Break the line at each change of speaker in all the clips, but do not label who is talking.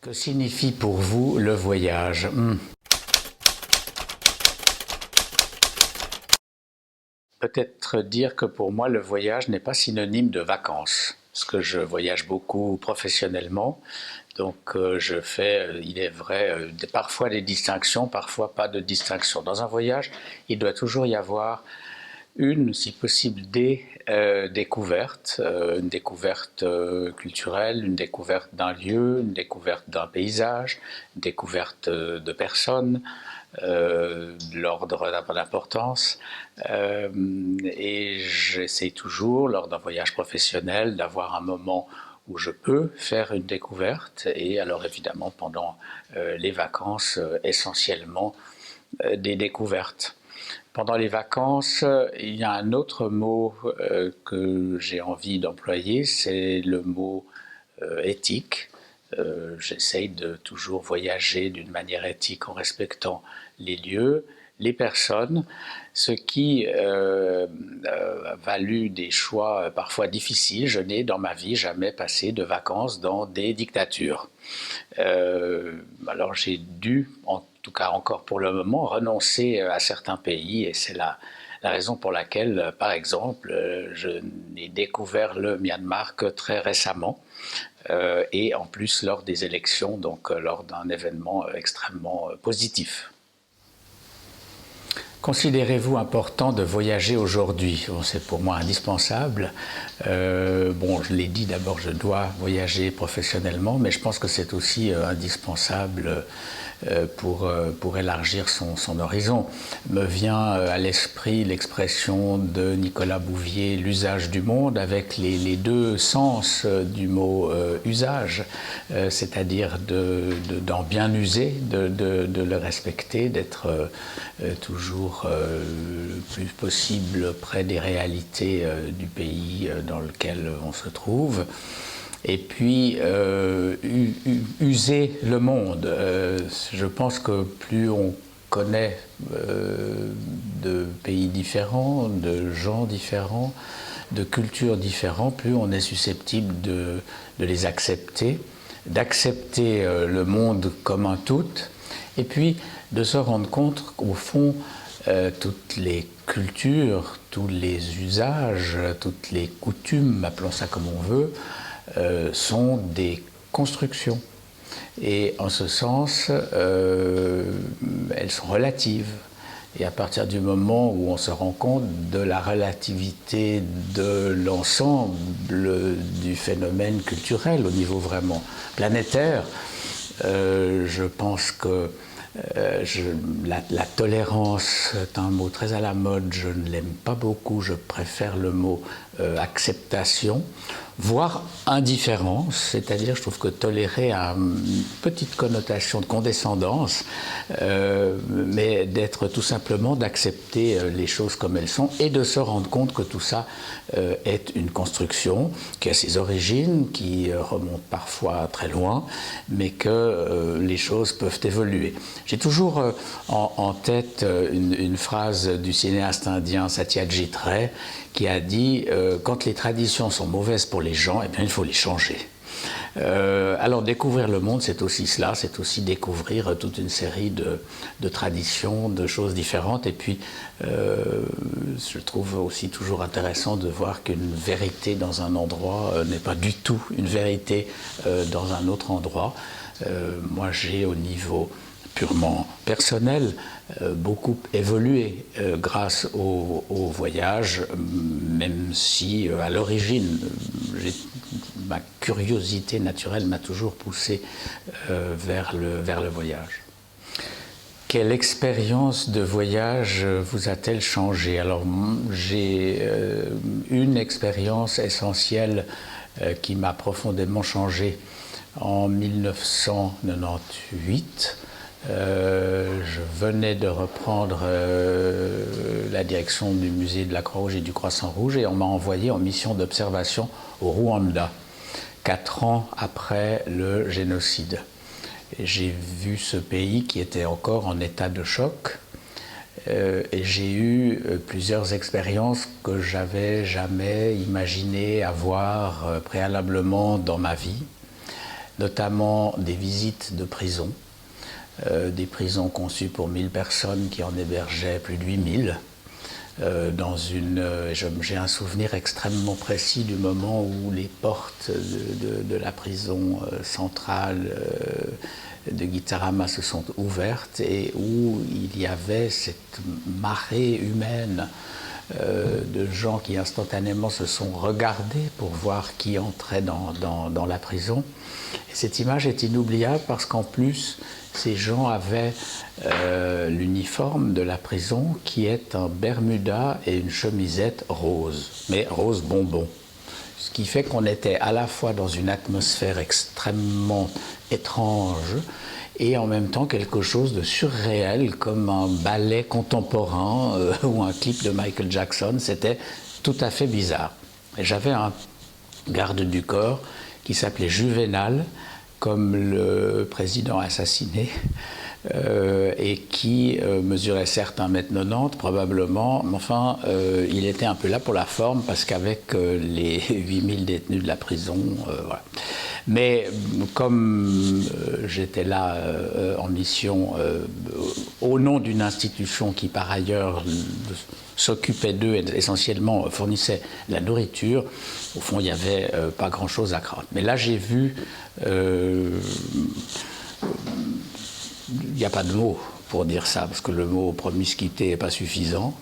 Que signifie pour vous le voyage? Peut-être dire que pour moi, le voyage n'est pas synonyme de vacances, parce que je voyage beaucoup professionnellement, donc je fais, il est vrai, parfois des distinctions, parfois pas de distinctions. Dans un voyage, il doit toujours y avoir si possible, des découvertes, une découverte culturelle, une découverte d'un lieu, une découverte d'un paysage, une découverte de personnes, de l'ordre d'importance. Et j'essaie toujours, lors d'un voyage professionnel, d'avoir un moment où je peux faire une découverte. Et alors évidemment, pendant les vacances, essentiellement des découvertes. Pendant les vacances, il y a un autre mot que j'ai envie d'employer, c'est le mot éthique. J'essaye de toujours voyager d'une manière éthique en respectant les lieux, les personnes, ce qui a valu des choix parfois difficiles. Je n'ai dans ma vie jamais passé de vacances dans des dictatures. Alors j'ai dû, en tout cas encore pour le moment, renoncer à certains pays et c'est la raison pour laquelle, par exemple, je n'ai découvert le Myanmar que très récemment et en plus lors des élections, donc lors d'un événement extrêmement positif. Considérez-vous important de voyager aujourd'hui? Bon, c'est pour moi indispensable. Bon, je l'ai dit, d'abord, je dois voyager professionnellement, mais je pense que c'est aussi indispensable pour élargir son horizon. Me vient à l'esprit l'expression de Nicolas Bouvier, l'usage du monde, avec les deux sens du mot usage, c'est-à-dire d'en bien user, de le respecter, d'être toujours le plus possible près des réalités du pays dans lequel on se trouve. Et puis, user le monde. Je pense que plus on connaît de pays différents, de gens différents, de cultures différentes, plus on est susceptible de les accepter, d'accepter le monde comme un tout, et puis de se rendre compte qu'au fond, toutes les cultures, tous les usages, toutes les coutumes, appelons ça comme on veut, sont des constructions. Et en ce sens, elles sont relatives. Et à partir du moment où on se rend compte de la relativité de l'ensemble du phénomène culturel au niveau vraiment planétaire, je pense que la tolérance est un mot très à la mode, je ne l'aime pas beaucoup, je préfère le mot acceptation, voire indifférence, c'est-à-dire je trouve que tolérer a une petite connotation de condescendance, mais d'être tout simplement d'accepter les choses comme elles sont et de se rendre compte que tout ça est une construction qui a ses origines, qui remonte parfois très loin, mais que les choses peuvent évoluer. J'ai toujours en tête une phrase du cinéaste indien Satyajit Ray qui a dit quand les traditions sont mauvaises pour les gens, eh bien, il faut les changer. Alors découvrir le monde, c'est aussi cela, c'est aussi découvrir toute une série de traditions, de choses différentes. Et puis, je trouve aussi toujours intéressant de voir qu'une vérité dans un endroit n'est pas du tout une vérité dans un autre endroit. Moi, j'ai au niveau purement personnel, beaucoup évolué grâce au voyage, même si à l'origine, ma curiosité naturelle m'a toujours poussé vers le voyage. Quelle expérience de voyage vous a-t-elle changé? Alors, j'ai une expérience essentielle qui m'a profondément changé en 1998. Je venais de reprendre la direction du musée de la Croix-Rouge et du Croissant-Rouge et on m'a envoyé en mission d'observation au Rwanda, 4 ans après le génocide. J'ai vu ce pays qui était encore en état de choc et j'ai eu plusieurs expériences que j'avais jamais imaginé avoir préalablement dans ma vie. notamment des visites de prisons, des prisons conçues pour 1000 personnes qui en hébergeaient plus de 8000. J'ai un souvenir extrêmement précis du moment où les portes de la prison centrale de Gitarama se sont ouvertes et où il y avait cette marée humaine de gens qui instantanément se sont regardés pour voir qui entrait dans la prison. Et cette image est inoubliable parce qu'en plus, ces gens avaient l'uniforme de la prison qui est un bermuda et une chemisette rose, mais rose bonbon. Ce qui fait qu'on était à la fois dans une atmosphère extrêmement étrange et en même temps quelque chose de surréel, comme un ballet contemporain ou un clip de Michael Jackson. C'était tout à fait bizarre. Et j'avais un garde du corps qui s'appelait Juvénal, comme le président assassiné, et qui mesurait certes 1,90 m probablement, mais enfin, il était un peu là pour la forme, parce qu'avec les 8000 détenus de la prison, voilà. Mais comme j'étais là en mission au nom d'une institution qui par ailleurs s'occupait d'eux et essentiellement fournissait la nourriture, au fond il n'y avait pas grand chose à craindre. Mais là j'ai vu, il n'y a pas de mots pour dire ça, parce que le mot promiscuité n'est pas suffisant.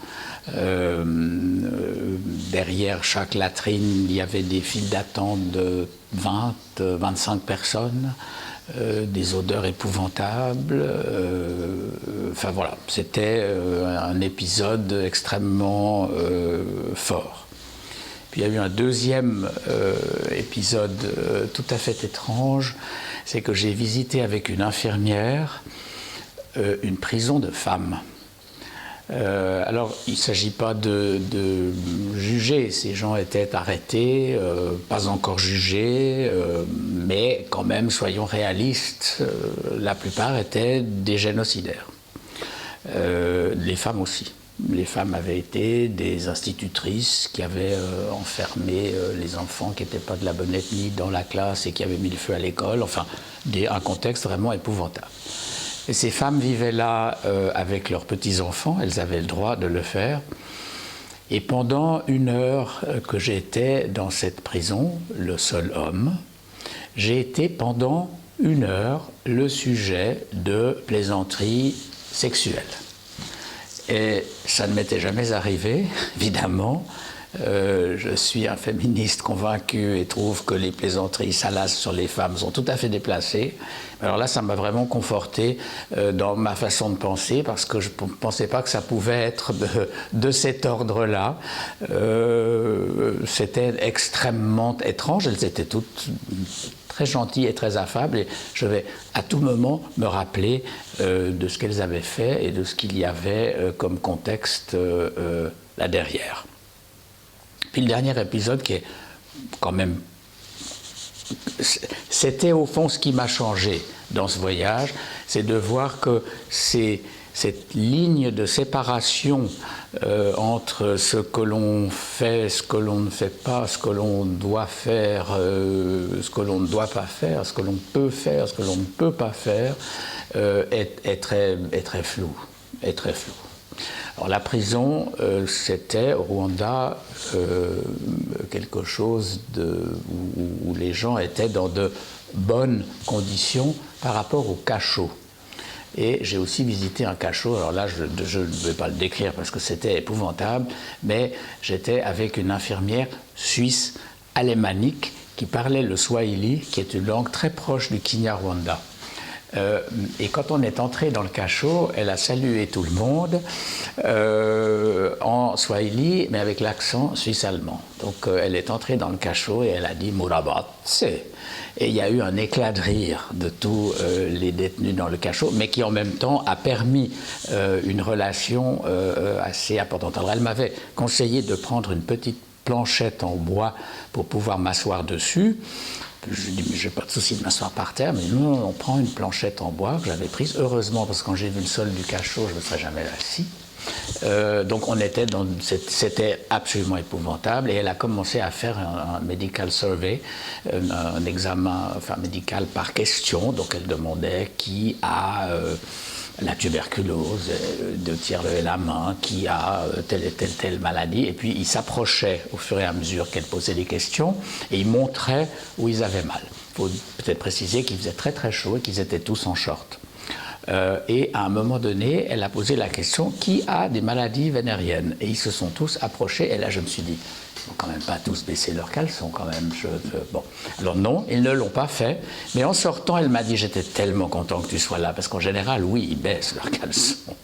Derrière chaque latrine, il y avait des files d'attente de 25 personnes, des odeurs épouvantables. Enfin voilà, c'était un épisode extrêmement fort. Puis il y a eu un deuxième épisode tout à fait étrange, c'est que j'ai visité avec une infirmière une prison de femmes. Alors, il ne s'agit pas de juger, ces gens étaient arrêtés, pas encore jugés, mais quand même, soyons réalistes, la plupart étaient des génocidaires. Les femmes aussi. Les femmes avaient été des institutrices qui avaient enfermé les enfants qui n'étaient pas de la bonne ethnie dans la classe et qui avaient mis le feu à l'école, enfin, un contexte vraiment épouvantable. Et ces femmes vivaient là avec leurs petits-enfants, elles avaient le droit de le faire. Et pendant 1 heure que j'étais dans cette prison, le seul homme, j'ai été pendant 1 heure le sujet de plaisanteries sexuelles. Et ça ne m'était jamais arrivé, évidemment. Je suis un féministe convaincu et trouve que les plaisanteries salaces sur les femmes sont tout à fait déplacées. Alors là, ça m'a vraiment conforté dans ma façon de penser, parce que je ne pensais pas que ça pouvait être de cet ordre-là. C'était extrêmement étrange. Elles étaient toutes très gentilles et très affables, et je vais à tout moment me rappeler de ce qu'elles avaient fait et de ce qu'il y avait comme contexte là derrière. Puis le dernier épisode qui est quand même... C'était au fond ce qui m'a changé dans ce voyage, c'est de voir que cette ligne de séparation entre ce que l'on fait, ce que l'on ne fait pas, ce que l'on doit faire, ce que l'on ne doit pas faire, ce que l'on peut faire, ce que l'on ne peut pas faire, est très flou. Alors la prison, c'était au Rwanda quelque chose où les gens étaient dans de bonnes conditions par rapport au cachot. Et j'ai aussi visité un cachot, alors là je ne vais pas le décrire parce que c'était épouvantable, mais j'étais avec une infirmière suisse alémanique qui parlait le swahili, qui est une langue très proche du Kinyarwanda. Et quand on est entré dans le cachot, elle a salué tout le monde en swahili, mais avec l'accent suisse-allemand. Donc elle est entrée dans le cachot et elle a dit « Murabatse ». Et il y a eu un éclat de rire de tous les détenus dans le cachot, mais qui en même temps a permis une relation assez importante. Alors elle m'avait conseillé de prendre une petite planchette en bois pour pouvoir m'asseoir dessus. Je dis, mais je n'ai pas de souci de m'asseoir par terre, mais nous, on prend une planchette en bois que j'avais prise, heureusement, parce que quand j'ai vu le sol du cachot, je ne me serais jamais assis. Donc c'était absolument épouvantable, et elle a commencé à faire un medical survey, un examen médical par question. Donc elle demandait qui a la tuberculose, 2 tiers levait la main, qui a telle maladie, et puis il s'approchait au fur et à mesure qu'elle posait des questions, et il montrait où ils avaient mal. Il faut peut-être préciser qu'il faisait très très chaud et qu'ils étaient tous en short. Et à un moment donné, elle a posé la question, qui a des maladies vénériennes? Et ils se sont tous approchés, et là je me suis dit, ils vont quand même pas tous baisser leurs caleçons quand même. Bon. Alors non, ils ne l'ont pas fait, mais en sortant, elle m'a dit, j'étais tellement content que tu sois là, parce qu'en général, oui, ils baissent leurs caleçons.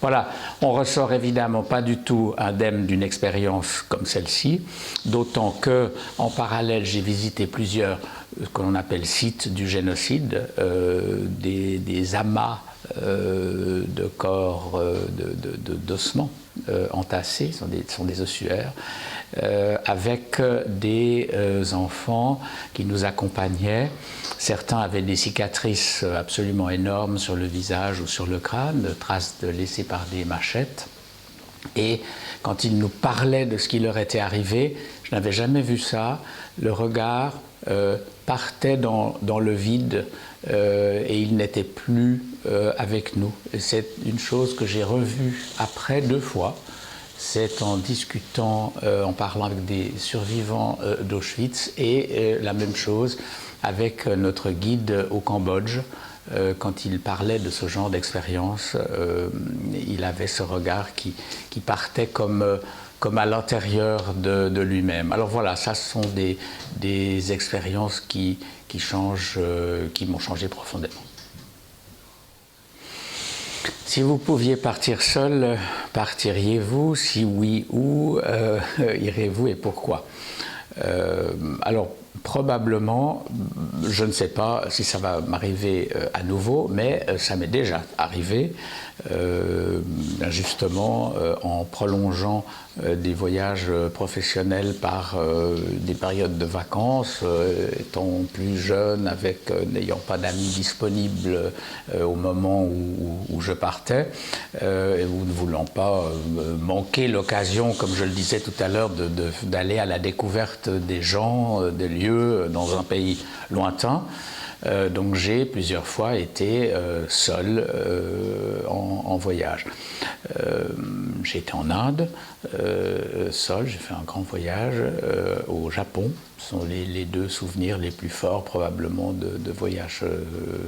Voilà, on ressort évidemment pas du tout indemne d'une expérience comme celle-ci, d'autant que en parallèle, j'ai visité plusieurs ce que l'on appelle sites du génocide, des amas de corps d'ossements entassés, sont des ossuaires, avec des enfants qui nous accompagnaient. Certains avaient des cicatrices absolument énormes sur le visage ou sur le crâne, traces laissées par des machettes. Et quand ils nous parlaient de ce qui leur était arrivé, je n'avais jamais vu ça, le regard partait dans le vide et il n'était plus avec nous. Et c'est une chose que j'ai revue après 2 fois. C'est en discutant, en parlant avec des survivants d'Auschwitz, et la même chose avec notre guide au Cambodge. Quand il parlait de ce genre d'expérience, il avait ce regard qui partait comme à l'intérieur de lui-même. Alors voilà, ça ce sont des expériences qui m'ont changé profondément. Si vous pouviez partir seul, partiriez-vous? Si oui, où irez-vous et pourquoi? Alors, probablement, je ne sais pas si ça va m'arriver à nouveau, mais ça m'est déjà arrivé, justement en prolongeant des voyages professionnels par des périodes de vacances, étant plus jeune, n'ayant pas d'amis disponibles au moment où je partais, et ne voulant pas manquer l'occasion, comme je le disais tout à l'heure, d'aller à la découverte des gens, des lieux dans un pays lointain. Donc j'ai plusieurs fois été seul en voyage. J'ai été en Inde, seul, j'ai fait un grand voyage au Japon. Ce sont les 2 souvenirs les plus forts probablement de voyage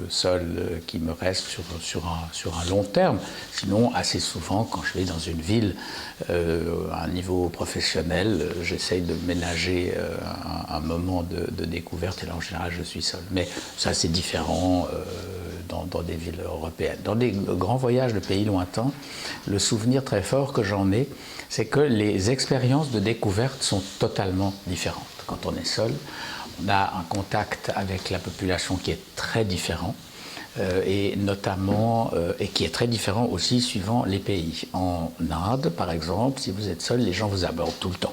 seul qui me restent sur un long terme. Sinon, assez souvent, quand je vais dans une ville à un niveau professionnel, j'essaye de ménager un moment de découverte, et là en général je suis seul. Mais ça c'est différent dans des villes européennes. Dans des grands voyages de pays lointains, le souvenir très fort que j'en ai, c'est que les expériences de découverte sont totalement différentes. Quand on est seul, on a un contact avec la population qui est très différent, et notamment, et qui est très différent aussi suivant les pays. En Inde, par exemple, si vous êtes seul, les gens vous abordent tout le temps.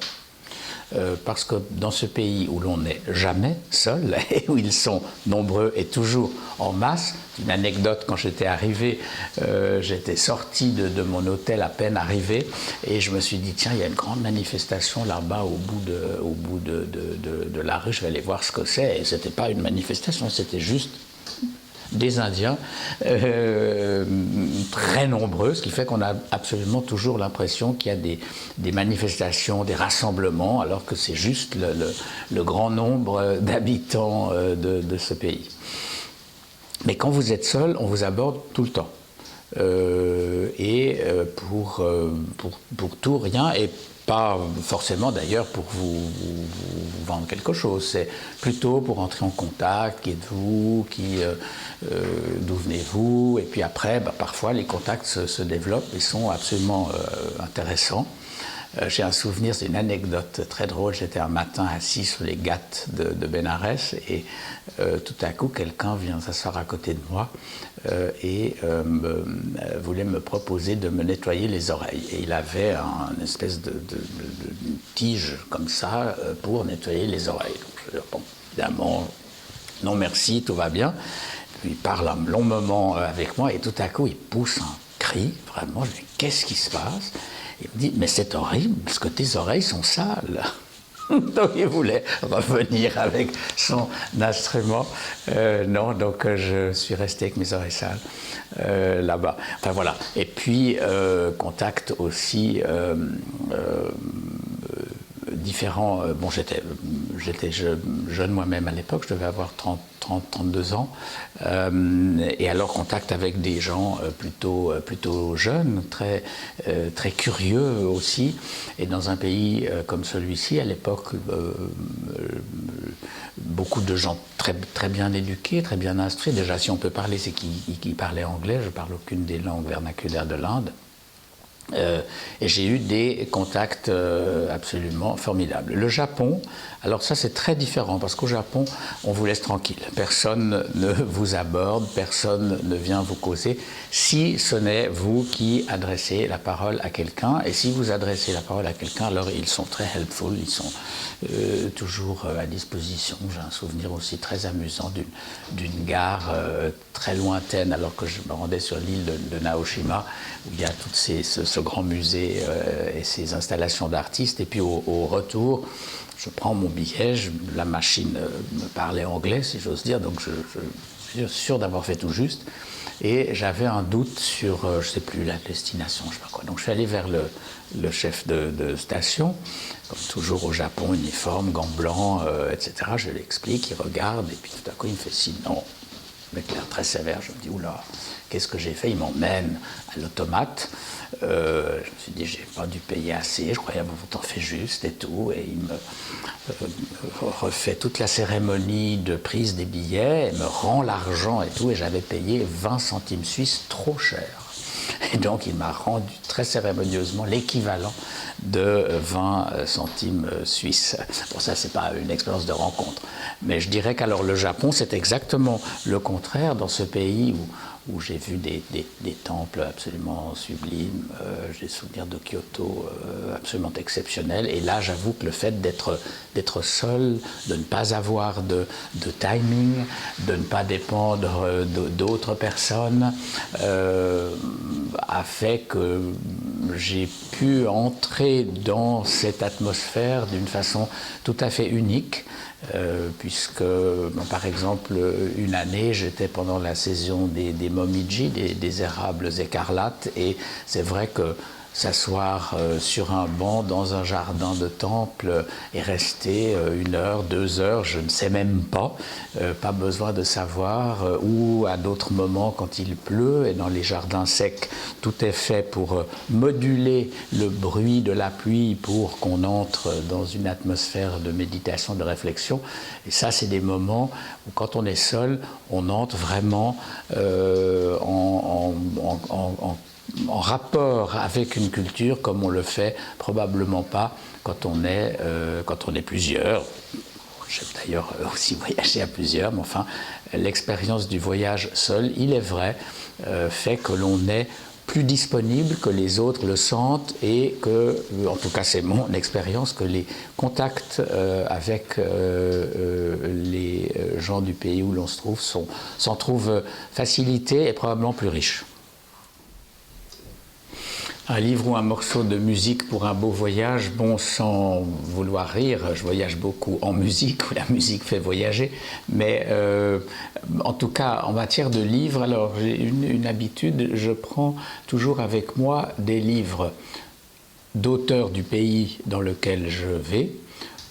Parce que dans ce pays où l'on n'est jamais seul, et où ils sont nombreux et toujours en masse, une anecdote, quand j'étais arrivé, j'étais sorti de mon hôtel à peine arrivé, et je me suis dit, tiens, il y a une grande manifestation là-bas au bout de la rue, je vais aller voir ce que c'est. Et ce n'était pas une manifestation, c'était juste des Indiens très nombreux, ce qui fait qu'on a absolument toujours l'impression qu'il y a des manifestations, des rassemblements, alors que c'est juste le grand nombre d'habitants de ce pays. Mais quand vous êtes seul, on vous aborde tout le temps. Pour tout, rien, et pas forcément d'ailleurs pour vous vendre quelque chose, c'est plutôt pour entrer en contact, qui êtes-vous, d'où venez-vous, et puis après, parfois les contacts se développent et sont absolument intéressants. J'ai un souvenir, c'est une anecdote très drôle. J'étais un matin assis sur les Ghats de Bénarès, et tout à coup quelqu'un vient s'asseoir à côté de moi et voulait me proposer de me nettoyer les oreilles. Et il avait une espèce de tige comme ça pour nettoyer les oreilles. Donc je dis, bon, évidemment, non merci, tout va bien. Puis il parle un long moment avec moi, et tout à coup il pousse un cri cri, vraiment, je dis, qu'est-ce qui se passe? Il me dit, mais c'est horrible, parce que tes oreilles sont sales. Donc il voulait revenir avec son instrument. Non, donc je suis resté avec mes oreilles sales là-bas. Enfin voilà. Et puis contact aussi différents. Bon, j'étais jeune moi-même à l'époque, je devais avoir 32 ans. Et alors contact avec des gens plutôt jeunes, très curieux aussi. Et dans un pays comme celui-ci, à l'époque, beaucoup de gens très bien éduqués, très bien instruits. Déjà, si on peut parler, c'est qu'ils parlaient anglais. Je ne parle aucune des langues vernaculaires de l'Inde. Et j'ai eu des contacts absolument formidables. Le Japon, alors ça c'est très différent parce qu'au Japon on vous laisse tranquille, personne ne vous aborde, personne ne vient vous causer si ce n'est vous qui adressez la parole à quelqu'un, et si vous adressez la parole à quelqu'un, alors ils sont très helpful, ils sont toujours à disposition. J'ai un souvenir aussi très amusant d'une gare très lointaine alors que je me rendais sur l'île de Naoshima où il y a tout ce grand musée et ces installations d'artistes, et puis au retour je prends mon billet, la machine me parlait anglais si j'ose dire, donc je suis sûr d'avoir fait tout juste, et j'avais un doute sur, je ne sais plus, la destination, je ne sais pas quoi. Donc je suis allé vers le chef de station, comme toujours au Japon, uniforme, gants blancs, etc. Je lui explique, il regarde, et puis tout à coup il me fait signe, non, avec l'air très sévère. Je me dis, oula, qu'est-ce que j'ai fait? Il m'emmène à l'automate. Je me suis dit, j'ai pas dû payer assez, je croyais, vous t'en faites juste et tout. Et il me refait toute la cérémonie de prise des billets, et me rend l'argent et tout, et j'avais payé 20 centimes suisses trop cher. Et donc il m'a rendu très cérémonieusement l'équivalent de 20 centimes suisses. Bon, ça c'est pas une expérience de rencontre, mais je dirais qu'alors le Japon c'est exactement le contraire. Dans ce pays où j'ai vu des temples absolument sublimes, j'ai des souvenirs de Kyoto absolument exceptionnels, et là j'avoue que le fait d'être seul, de ne pas avoir de timing, de ne pas dépendre d'autres personnes, a fait que j'ai pu entrer dans cette atmosphère d'une façon tout à fait unique. Puisque, par exemple, une année, j'étais pendant la saison des momiji, des érables écarlates, et c'est vrai que s'asseoir sur un banc dans un jardin de temple et rester 1 heure, 2 heures, je ne sais même pas besoin de savoir, ou à d'autres moments quand il pleut, et dans les jardins secs, tout est fait pour moduler le bruit de la pluie pour qu'on entre dans une atmosphère de méditation, de réflexion. Et ça, c'est des moments où quand on est seul, on entre vraiment en rapport avec une culture comme on le fait probablement pas quand on est plusieurs. J'ai d'ailleurs aussi voyagé à plusieurs, mais enfin, l'expérience du voyage seul, il est vrai, fait que l'on est plus disponible, que les autres le sentent, et que, en tout cas c'est mon expérience, que les contacts avec les gens du pays où l'on se trouve s'en trouvent facilités et probablement plus riches. Un livre ou un morceau de musique pour un beau voyage, bon, sans vouloir rire, je voyage beaucoup en musique, où la musique fait voyager, mais en tout cas, en matière de livres, alors j'ai une habitude, je prends toujours avec moi des livres d'auteurs du pays dans lequel je vais,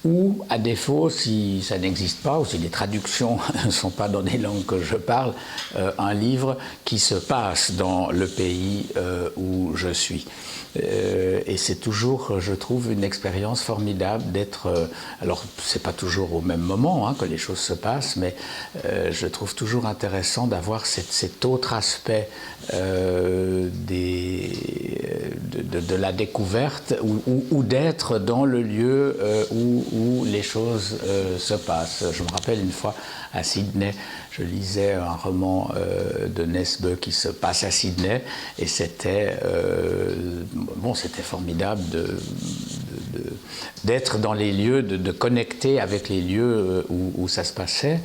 ou à défaut, si ça n'existe pas, ou si les traductions ne sont pas dans des langues que je parle, un livre qui se passe dans le pays où je suis. Et c'est toujours, je trouve, une expérience formidable d'être... alors, c'est pas toujours au même moment que les choses se passent, mais je trouve toujours intéressant d'avoir cet autre aspect de la découverte, ou d'être dans le lieu où les choses se passent. Je me rappelle une fois à Sydney, je lisais un roman de Nesbø qui se passe à Sydney, et c'était formidable d'être dans les lieux, de connecter avec les lieux où ça se passait.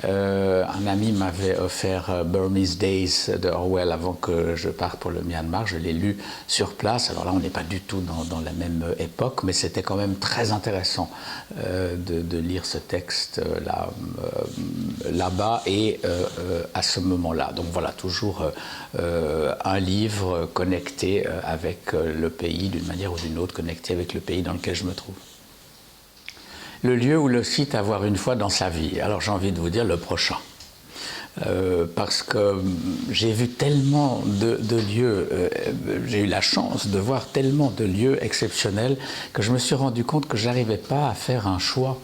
Un ami m'avait offert Burmese Days de Orwell avant que je parte pour le Myanmar. Je l'ai lu sur place. Alors là, on n'est pas du tout dans la même époque, mais c'était quand même très intéressant de lire ce texte là-bas et à ce moment-là. Donc voilà, toujours un livre connecté avec le pays d'une manière ou d'une autre, connecté avec le pays dans lequel je me trouve. Le lieu ou le site à voir une fois dans sa vie. Alors j'ai envie de vous dire le prochain. Parce que j'ai vu tellement de lieux, j'ai eu la chance de voir tellement de lieux exceptionnels que je me suis rendu compte que je n'arrivais pas à faire un choix.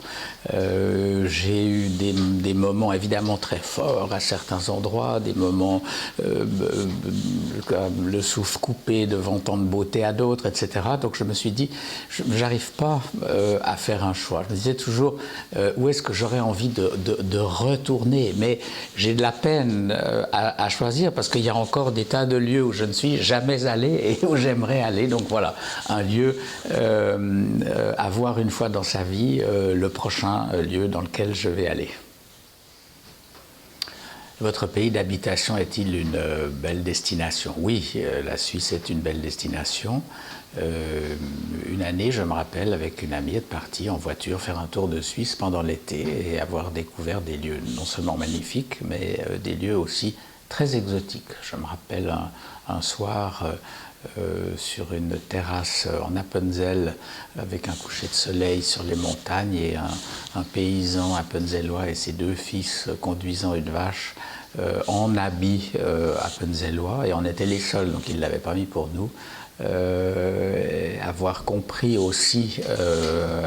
J'ai eu des moments évidemment très forts à certains endroits, des moments le souffle coupé devant tant de beauté à d'autres, etc. Donc je me suis dit, je n'arrive pas à faire un choix. Je me disais toujours, où est-ce que j'aurais envie de retourner, mais j'ai de la peine à choisir parce qu'il y a encore des tas de lieux où je ne suis jamais allé et où j'aimerais aller. Donc voilà, un lieu à voir une fois dans sa vie, le prochain lieu dans lequel je vais aller. Votre pays d'habitation est-il une belle destination? Oui, la Suisse est une belle destination. Une année, je me rappelle, avec une amie, être partie en voiture faire un tour de Suisse pendant l'été et avoir découvert des lieux non seulement magnifiques, mais des lieux aussi très exotiques. Je me rappelle un soir sur une terrasse en Appenzell avec un coucher de soleil sur les montagnes et un paysan appenzellois et ses deux fils conduisant une vache en habit appenzellois, et on était les seuls, donc il ne l'avait pas mis pour nous. Avoir compris aussi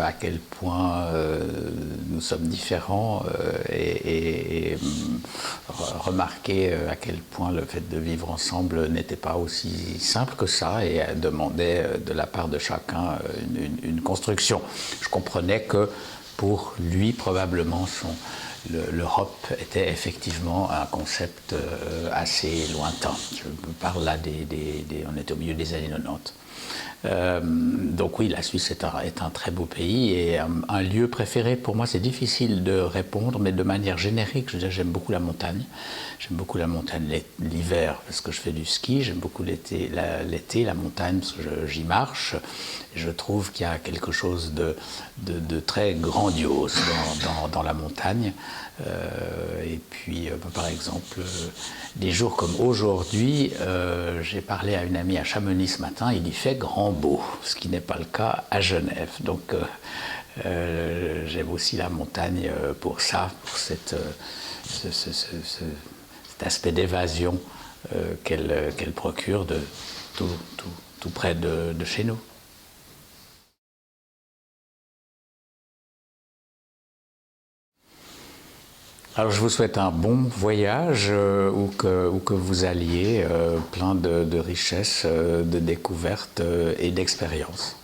à quel point nous sommes différents et remarquer à quel point le fait de vivre ensemble n'était pas aussi simple que ça et demandait de la part de chacun une construction. Je comprenais que pour lui, probablement, l'Europe était effectivement un concept assez lointain. Je parle là on était au milieu des années 90. Donc oui, la Suisse est un très beau pays et un lieu préféré pour moi, c'est difficile de répondre, mais de manière générique, je veux dire, j'aime beaucoup la montagne. J'aime beaucoup la montagne l'hiver parce que je fais du ski, j'aime beaucoup l'été, la montagne parce que j'y marche. Je trouve qu'il y a quelque chose de très grandiose dans la montagne. Et puis, par exemple, des jours comme aujourd'hui, j'ai parlé à une amie à Chamonix ce matin, il y fait grand beau, ce qui n'est pas le cas à Genève. Donc, j'aime aussi la montagne pour ça, pour cet aspect d'évasion qu'elle procure de tout près de chez nous. Alors je vous souhaite un bon voyage où que vous alliez, plein de richesses, de découvertes et d'expériences.